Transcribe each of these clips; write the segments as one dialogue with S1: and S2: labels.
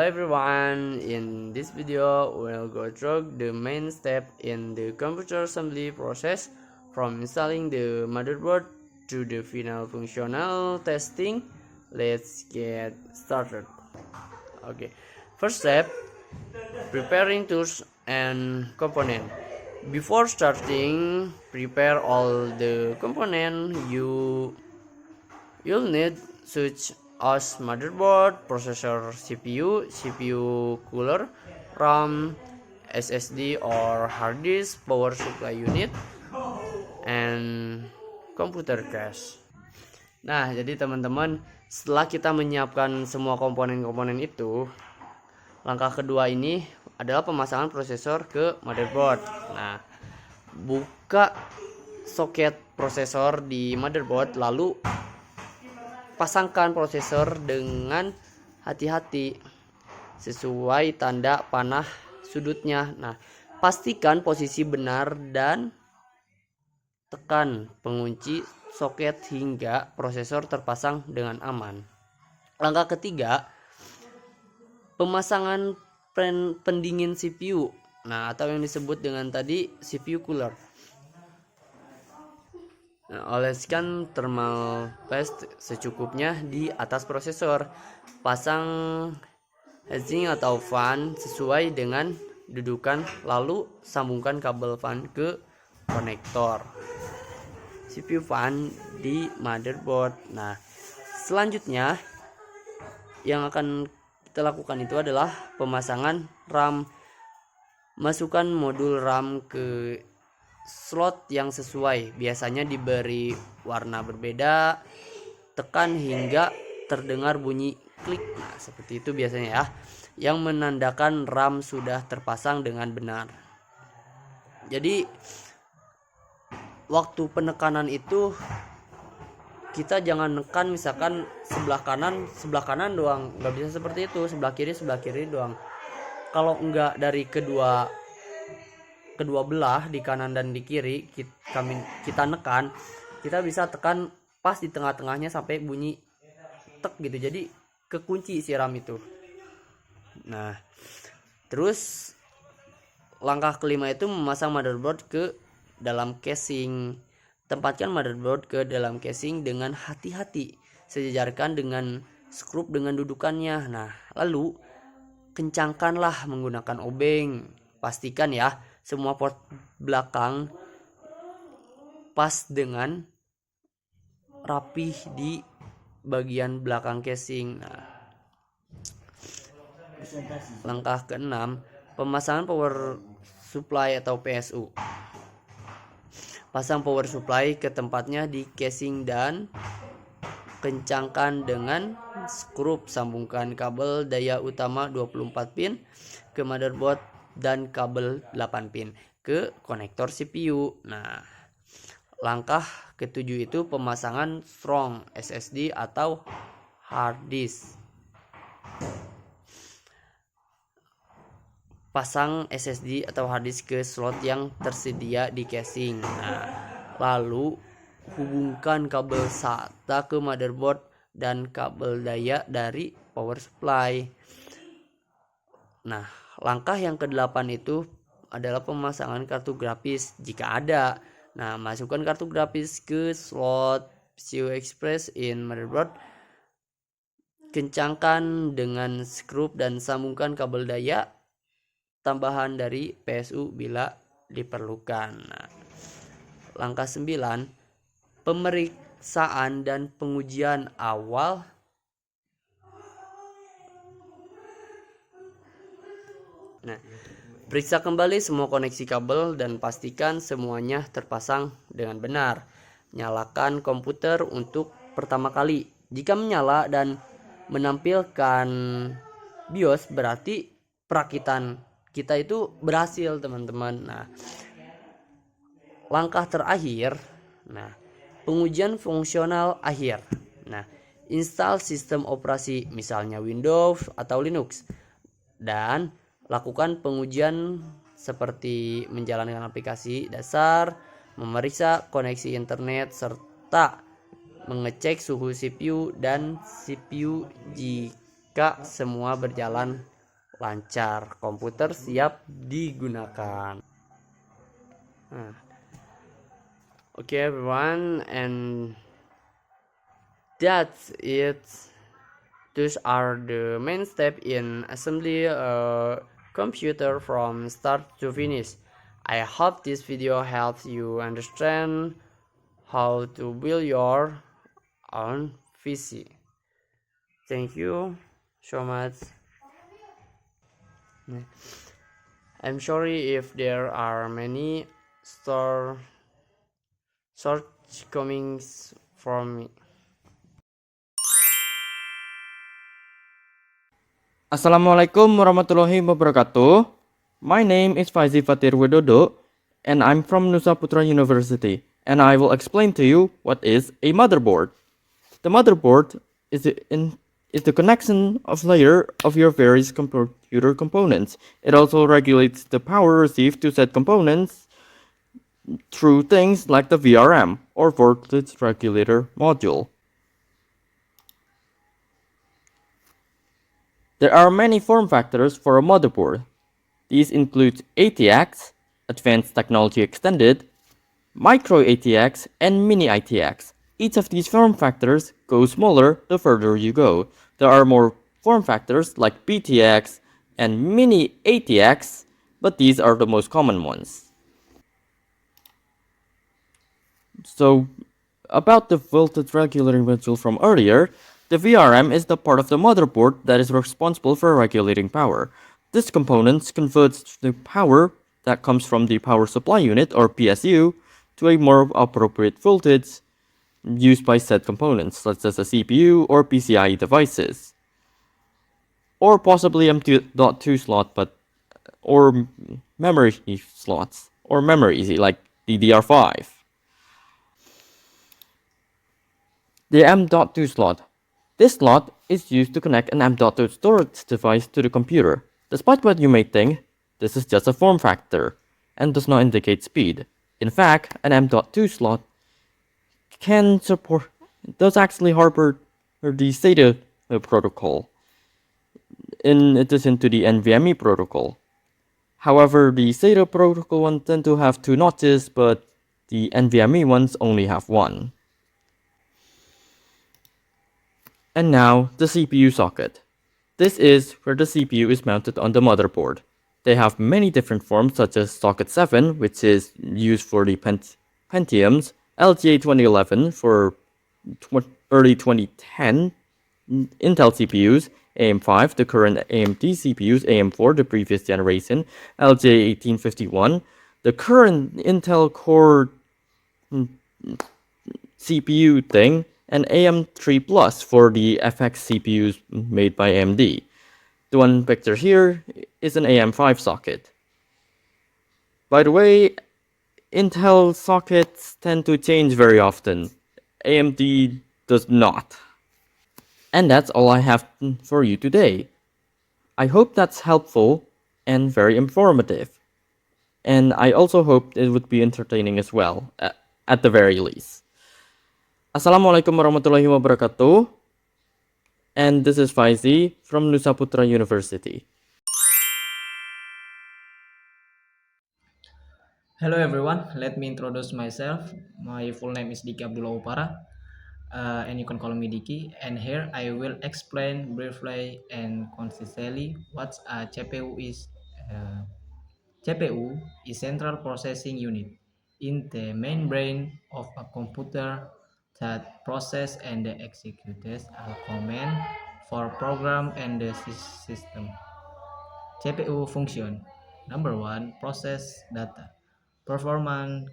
S1: everyone, in this video we'll go through the main step in the computer assembly process from installing the motherboard to the final functional testing. Let's get started. Okay, first step, preparing tools and component. Before starting, prepare all the component you'll need, such as motherboard, processor, CPU cooler, RAM, SSD or hard disk, power supply unit, and computer cache. Nah, jadi teman-teman, setelah kita menyiapkan semua komponen-komponen itu, langkah kedua ini adalah pemasangan prosesor ke motherboard. Nah, buka soket prosesor di motherboard, lalu pasangkan prosesor dengan hati-hati sesuai tanda panah sudutnya. Nah, pastikan posisi benar dan tekan pengunci soket hingga prosesor terpasang dengan aman. Langkah ketiga, pemasangan pendingin CPU. Nah, atau yang disebut dengan tadi CPU cooler. Nah, oleskan thermal paste secukupnya di atas prosesor. Pasang heatsink atau fan sesuai dengan dudukan, lalu sambungkan kabel fan ke konektor CPU fan di motherboard. Nah, selanjutnya yang akan kita lakukan itu adalah pemasangan RAM. Masukkan modul RAM ke slot yang sesuai, biasanya diberi warna berbeda. Tekan hingga terdengar bunyi klik. Nah, seperti itu biasanya ya, yang menandakan RAM sudah terpasang dengan benar. Jadi waktu penekanan itu kita jangan nekan misalkan sebelah kanan doang, nggak bisa seperti itu, sebelah kiri doang. Kalau enggak dari kedua belah, di kanan dan di kiri, kita nekan, kita bisa tekan pas di tengah-tengahnya sampai bunyi tek gitu, jadi kekunci si RAM itu. Nah, terus langkah kelima itu memasang motherboard ke dalam casing. Tempatkan motherboard ke dalam casing dengan hati-hati, sejajarkan dengan skrup dengan dudukannya. Nah, lalu kencangkanlah menggunakan obeng. Pastikan ya, semua port belakang pas dengan rapih di bagian belakang casing. Nah, langkah keenam, pemasangan power supply atau PSU. Pasang power supply ke tempatnya di casing dan kencangkan dengan skrup. Sambungkan kabel daya utama 24 pin ke motherboard dan kabel 8 pin ke konektor CPU. Nah, langkah ketujuh itu pemasangan strong SSD atau hard disk. Pasang SSD atau hard disk ke slot yang tersedia di casing. Nah, lalu hubungkan kabel SATA ke motherboard dan kabel daya dari power supply. Nah, langkah yang ke-8 itu adalah pemasangan kartu grafis jika ada. Nah, masukkan kartu grafis ke slot PCI Express in motherboard. Kencangkan dengan skrup dan sambungkan kabel daya tambahan dari PSU bila diperlukan. Nah, langkah 9, pemeriksaan dan pengujian awal. Nah, periksa kembali semua koneksi kabel dan pastikan semuanya terpasang dengan benar. Nyalakan komputer untuk pertama kali. Jika menyala dan menampilkan BIOS, berarti perakitan kita itu berhasil, teman-teman. Nah, langkah terakhir, pengujian fungsional akhir. Nah, install sistem operasi misalnya Windows atau Linux dan lakukan pengujian seperti menjalankan aplikasi dasar, memeriksa koneksi internet, serta mengecek suhu CPU dan CPU jika semua berjalan lancar, komputer siap digunakan. Nah, okay everyone, and that's it. Those are the main step in assembly a computer from start to finish. I hope this video helps you understand how to build your own PC. Thank you so much. I'm sorry if there are many store shortcomings from me.
S2: Assalamualaikum warahmatullahi wabarakatuh. My name is Fathir Widodo, and I'm from Nusa Putra University, and I will explain to you what is a motherboard. The motherboard is the connection of layer of your various computer components. It also regulates the power received to said components through things like the VRM or voltage regulator module. There are many form factors for a motherboard. These include ATX, Advanced Technology Extended, Micro ATX, and Mini ITX. Each of these form factors goes smaller the further you go. There are more form factors like BTX and Mini ATX, but these are the most common ones. So, about the voltage regulating module from earlier, the VRM is the part of the motherboard that is responsible for regulating power. This component converts the power that comes from the power supply unit, or PSU, to a more appropriate voltage used by said components, such as a CPU or PCIe devices, or possibly M.2 slot, or memory slots, or memory easy like DDR5. The M.2 slot. This slot is used to connect an M.2 storage device to the computer. Despite what you may think, this is just a form factor and does not indicate speed. In fact, an M.2 slot can support does actually harbor the SATA protocol in addition to the NVMe protocol. However, the SATA protocol ones tend to have two notches, but the NVMe ones only have one. And now, the CPU socket. This is where the CPU is mounted on the motherboard. They have many different forms such as socket 7, which is used for the Pentiums, LGA 2011 for early 2010 Intel CPUs, AM5, the current AMD CPUs, AM4, the previous generation, LJ 1851, the current Intel Core CPU thing, and AM3 Plus for the FX CPUs made by AMD. The one pictured here is an AM5 socket. By the way, Intel sockets tend to change very often. AMD does not. And that's all I have for you today. I hope that's helpful and very informative. And I also hope it would be entertaining as well, at the very least. Assalamualaikum warahmatullahi wabarakatuh. And this is Faizi from Nusa Putra University.
S3: Hello everyone, let me introduce myself. My full name is Diki Abdullah Upara, and you can call me Diki. And here I will explain briefly and concisely what a CPU is. CPU is Central Processing Unit in the main brain of a computer that process and executes a command for program and the system. CPU function. Number one, process data. Performance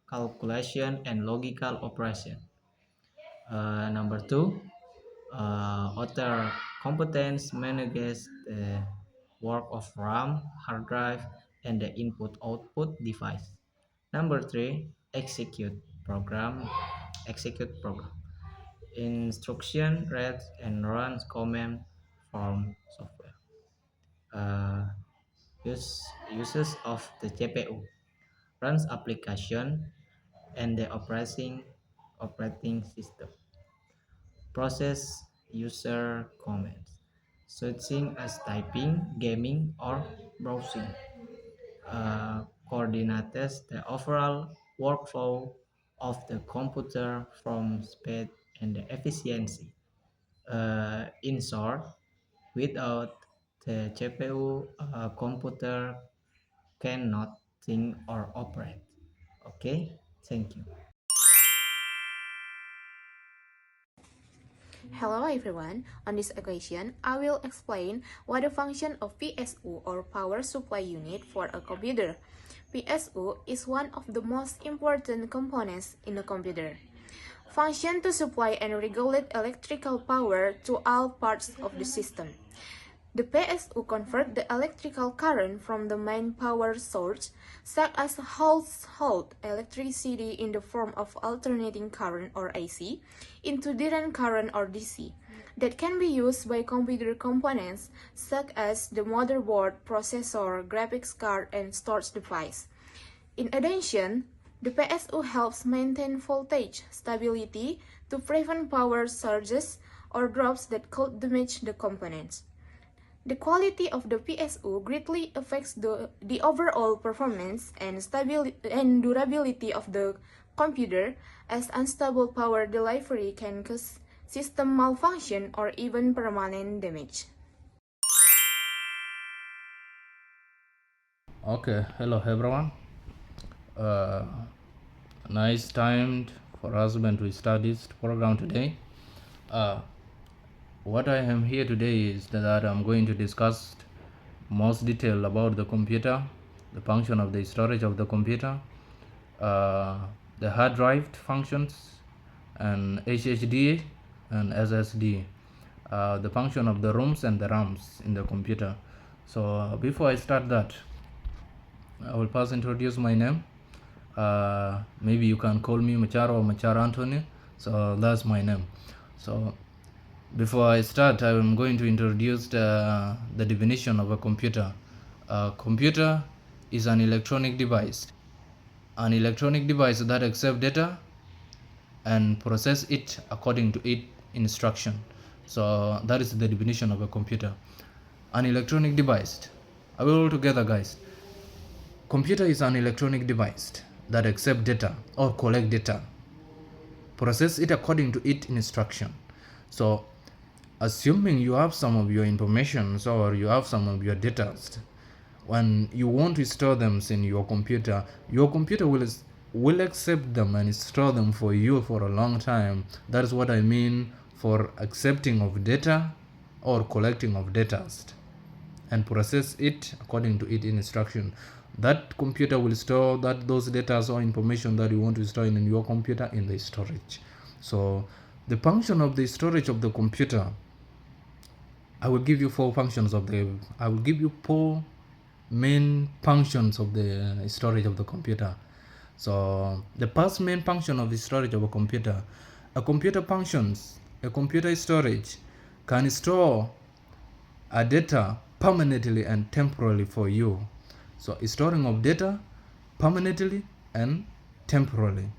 S3: calculation and logical operation. Number two, other competence manages the work of RAM, hard drive, and the input-output device. Number three, execute program. Instruction reads and runs command from software. Uh, Uses of the CPU runs application and the operating system process user comments. such as typing, gaming, or browsing. Coordinates the overall workflow of the computer from speed and efficiency. In short, without the CPU, a computer cannot think or operate. Okay, thank you.
S4: Hello everyone, on this occasion I will explain what the function of PSU or power supply unit for a computer. PSU is one of the most important components in a computer. Function to supply and regulate electrical power to all parts of the system. The PSU convert the electrical current from the main power source, such as household electricity in the form of alternating current or AC, into direct current or DC, that can be used by computer components such as the motherboard, processor, graphics card, and storage device. In addition, the PSU helps maintain voltage stability to prevent power surges or drops that could damage the components. The quality of the PSU greatly affects the overall performance and durability of the computer, as unstable power delivery can cause system malfunction or even permanent damage.
S5: Okay, hello everyone. Uh, nice time for us when we start this program today. What I am here today is that I'm going to discuss most detail about the computer, the function of the storage of the computer, the hard drive functions, and HDD and SSD, the function of the ROMs and the RAMs in the computer. So before I start that, I will first introduce my name. Maybe you can call me Machar or Machar Antoni. So that's my name. So before I start, I am going to introduce the definition of a computer. A computer is an electronic device that accepts data and process it according to its instruction. So that is the definition of a computer. An electronic device. Are we all together, guys? Computer is an electronic device that accepts data or collect data, process it according to its instruction. So assuming you have some of your information or you have some of your data, when you want to store them in your computer will accept them and store them for you for a long time. That is what I mean for accepting of data or collecting of data and process it according to its instruction. That computer will store those data or information that you want to store in your computer in the storage. So the function of the storage of the computer, I will give you four main functions of the storage of the computer. So the first main function of the storage of a computer storage can store a data permanently and temporarily for you. So storing of data permanently and temporarily.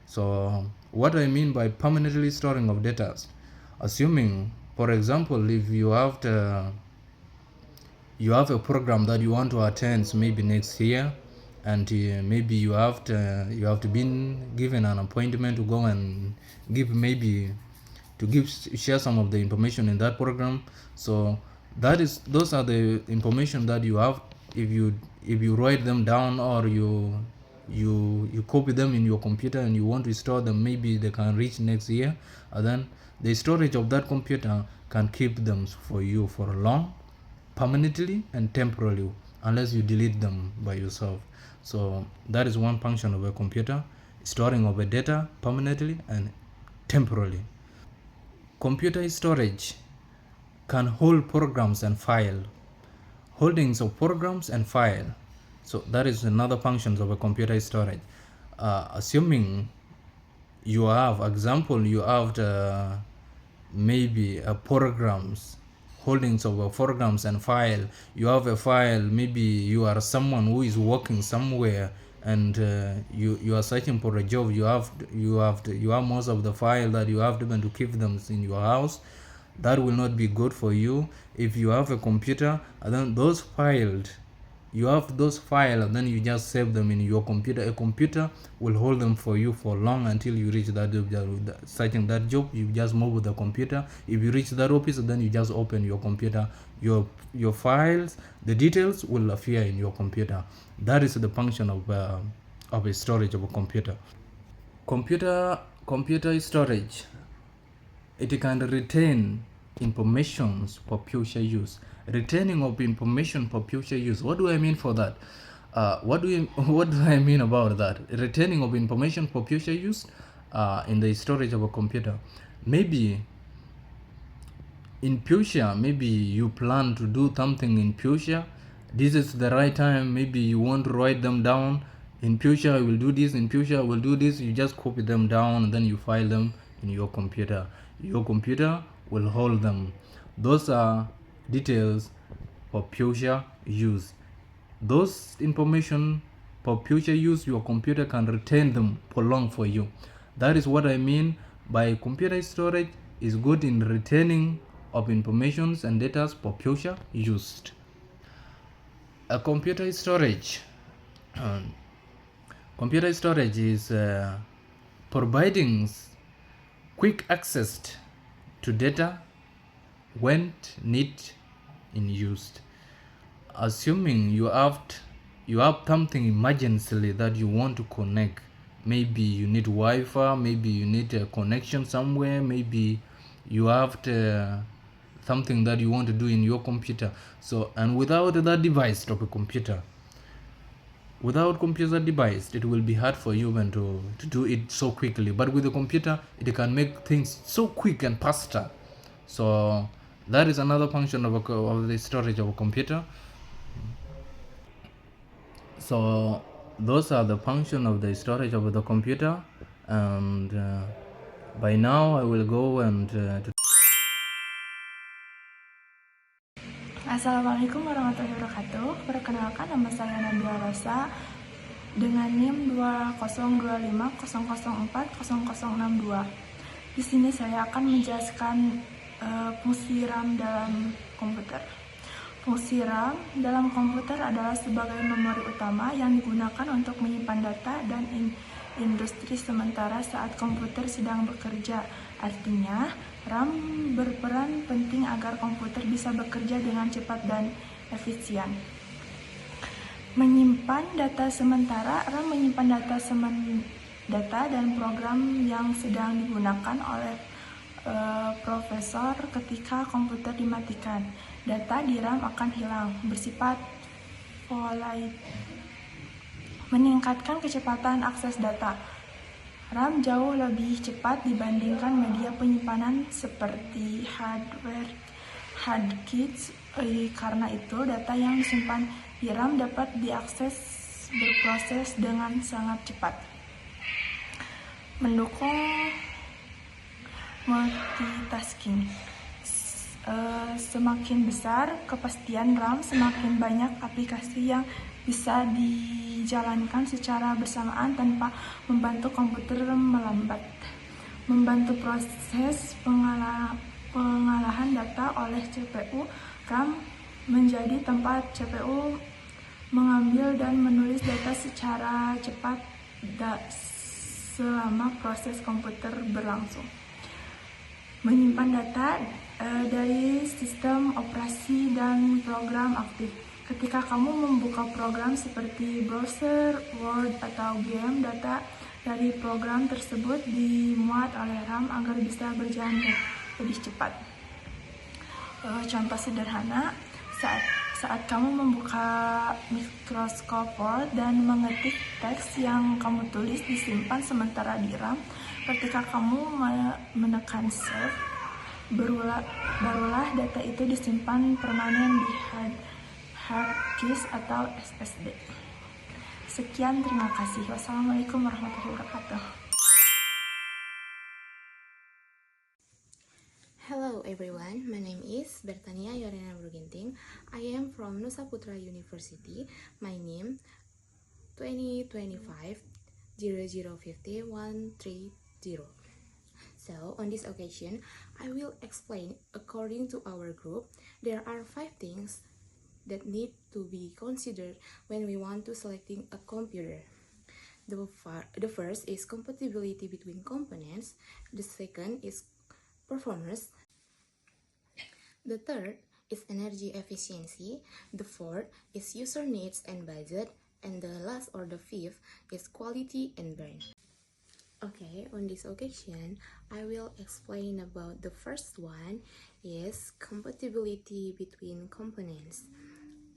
S5: So what I mean by permanently storing of data, assuming, for example, if you have a program that you want to attend maybe next year, and maybe you have been given an appointment to go and share some of the information in that program. So those are the information that you have. If you write them down or you copy them in your computer and you want to store them, maybe they can reach next year, and then the storage of that computer can keep them for you for a long, permanently and temporarily, unless you delete them by yourself. So that is one function of a computer, storing of a data permanently and temporarily. Computer storage can hold programs and file, holdings of programs and file. So that is another function of a computer storage. Assuming you have maybe a programs, holdings of programs and file. You have a file, maybe you are someone who is working somewhere and you are searching for a job. You have most of the file that you have to keep them in your house. That will not be good for you. If you have a computer and then those files, you have those files and then you just save them in your computer, a computer will hold them for you for long until you reach that job. Searching that job, you just move with the computer. If you reach that office, then you just open your computer, your files, the details will appear in your computer. That is the function of a storage of a computer. Computer storage, it can retain informations for future use. Retaining of information for future use, what do I mean for that? What do I mean about that? Retaining of information for future use in the storage of a computer. Maybe in future, maybe you plan to do something in future. This is the right time. Maybe you want to write them down. In future, I will do this. In future, I will do this. You just copy them down and then you file them in your computer. Your computer will hold them. Those are details for future use. Those information for future use, your computer can retain them for long for you. That is what I mean by computer storage is good in retaining of informations and data for future used. A computer storage is providing quick access to data when need in used. Assuming you have something emergency that you want to connect, maybe you need Wi-Fi, maybe you need a connection somewhere, maybe you have something that you want to do in your computer. So, and without that device of a computer, without computer device, it will be hard for you even to do it so quickly. But with a computer, it can make things so quick and faster. So that is another function of the storage of a computer. So those are the function of the storage of the computer, and by now I will go and
S6: Assalamualaikum warahmatullahi wabarakatuh. Perkenalkan, nama saya Nabila Rosa dengan NIM 2025004062. Di sini saya akan menjelaskan fungsi RAM dalam komputer. Fungsi RAM dalam komputer adalah sebagai memori utama yang digunakan untuk menyimpan data dan industri sementara saat komputer sedang bekerja. Artinya, RAM berperan penting agar komputer bisa bekerja dengan cepat dan efisien. Menyimpan data sementara, RAM menyimpan data dan program yang sedang digunakan oleh prosesor ketika komputer dimatikan. Data di RAM akan hilang, bersifat volatile. Meningkatkan kecepatan akses data. RAM jauh lebih cepat dibandingkan media penyimpanan seperti hard disk. Karena itu, data yang disimpan di RAM dapat diakses berproses dengan sangat cepat. Mendukung multitasking. Semakin besar kepastian RAM, semakin banyak aplikasi yang bisa dijalankan secara bersamaan tanpa membantu komputer melambat. Membantu proses pengolahan data oleh CPU, RAM menjadi tempat CPU mengambil dan menulis data secara cepat selama proses komputer berlangsung. Menyimpan data dari sistem operasi dan program aktif. Ketika kamu membuka program seperti browser, Word, atau game, data dari program tersebut dimuat oleh RAM agar bisa berjalan lebih cepat. Contoh sederhana, saat kamu membuka Microsoft Word dan mengetik teks yang kamu tulis disimpan sementara di RAM. Ketika kamu menekan save, barulah data itu disimpan permanen di hard disk atau SSD. Sekian, terima kasih. Wassalamualaikum warahmatullahi wabarakatuh.
S4: Hello everyone, my name is Bertania, yorena Ginting. I am from Nusa Putra University. My name 2025 0050 130. So, on this occasion, I will explain according to our group. There are 5 things that need to be considered when we want to selecting a computer. The first is compatibility between components. The second is performance. The third is energy efficiency. The fourth is user needs and budget. And the last or the fifth is quality and brand. Okay, on this occasion, I will explain about the first one is compatibility between components.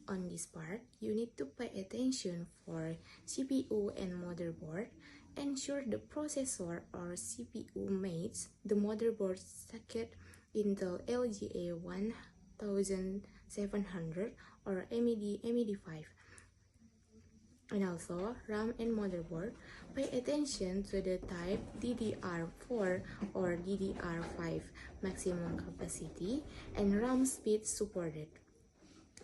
S4: On this part, you need to pay attention for CPU and motherboard. Ensure the processor or CPU mates the motherboard socket Intel LGA 1700 or MED5. And also, RAM and motherboard, pay attention to the type DDR4 or DDR5 maximum capacity and RAM speed supported.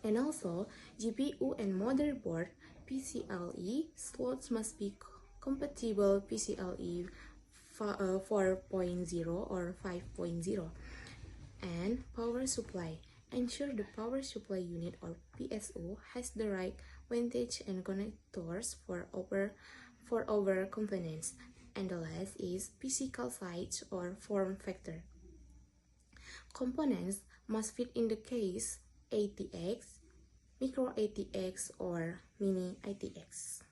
S4: And also, GPU and motherboard PCIe slots must be compatible PCIe 4.0 or 5.0. And power supply. Ensure the power supply unit or PSU has the right voltage and connectors for over components. And the last is physical size or form factor. Components must fit in the case ATX, micro ATX, or mini ATX.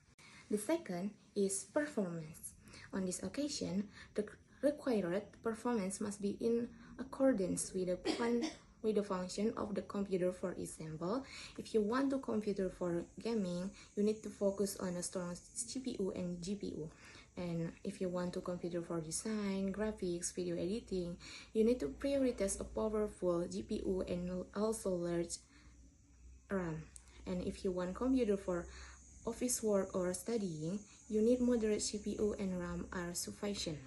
S4: The second is performance. On this occasion, the required performance must be in accordance with the function of the computer. For example, if you want a computer for gaming, you need to focus on a strong CPU and GPU. And if you want a computer for design, graphics, video editing, you need to prioritize a powerful GPU and also large RAM. And if you want computer for office work or studying, you need moderate CPU and RAM are sufficient.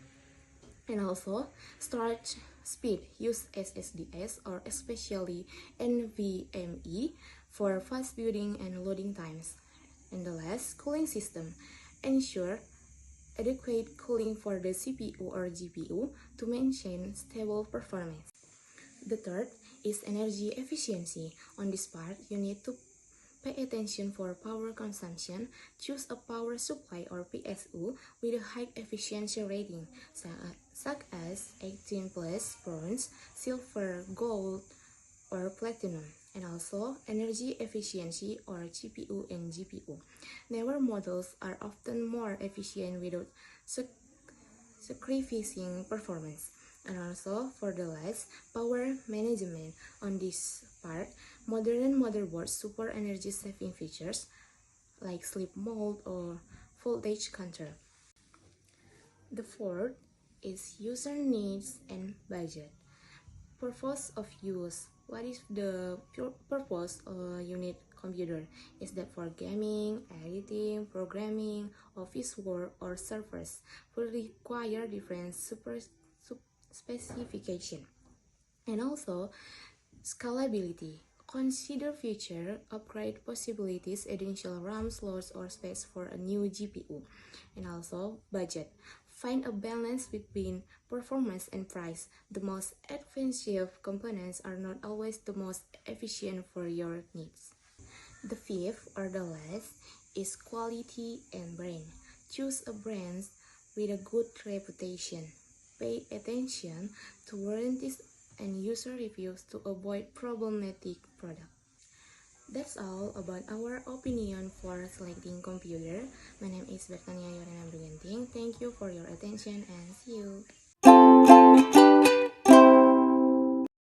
S4: And also, storage speed, use SSDs or especially NVMe for fast building and loading times. And the last, cooling system. Ensure adequate cooling for the CPU or GPU to maintain stable performance. The third is energy efficiency. On this part, you need to pay attention for power consumption. Choose a power supply or PSU with a high efficiency rating, such as 18 plus bronze, silver, gold, or platinum. And also energy efficiency or CPU and GPU. Newer models are often more efficient without sacrificing performance. And also for the last, power management. On this part, modern motherboards support energy saving features like sleep mode or voltage control. The fourth is user needs and budget. Purpose of use. What is the purpose you need computer? Is that for gaming, editing, programming, office work, or servers? Will require different specification. And also scalability. Consider future upgrade possibilities, additional RAM slots or space for a new GPU. And also budget. Find a balance between performance and price. The most expensive components are not always the most efficient for your needs. The fifth or the last is quality and brand. Choose a brand with a good reputation. Pay attention to warranties and user reviews to avoid problematic products. That's all about our opinion for selecting computer. My name is Bertania, yorena Ginting. Thank you for your attention and see you.